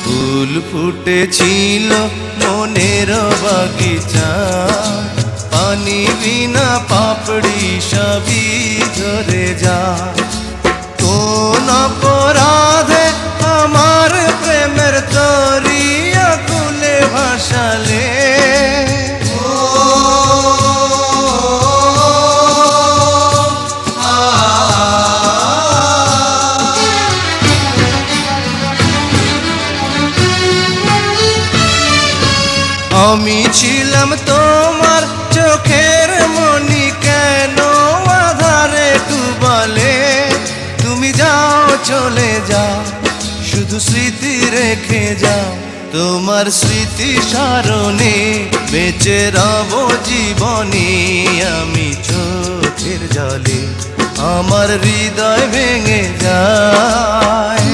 ফুল ফুটেছিল মনের বাগিচা, পানি বিনা পাপড়ি সবই ঝরে যায়। কোন অপরাধে আমার প্রেমের তরি আকুলে ভাসালে, আমি ছিলাম তোমার চোখের মনি, কেন আধারে ডুবালে? তুমি যাও চলে যাও, শুধু স্মৃতি রেখে যাও। তোমার স্মৃতি স্মরণে বেঁচে রব জীবনে। আমি চোখের জলে আমার হৃদয় ভেঙে যায়।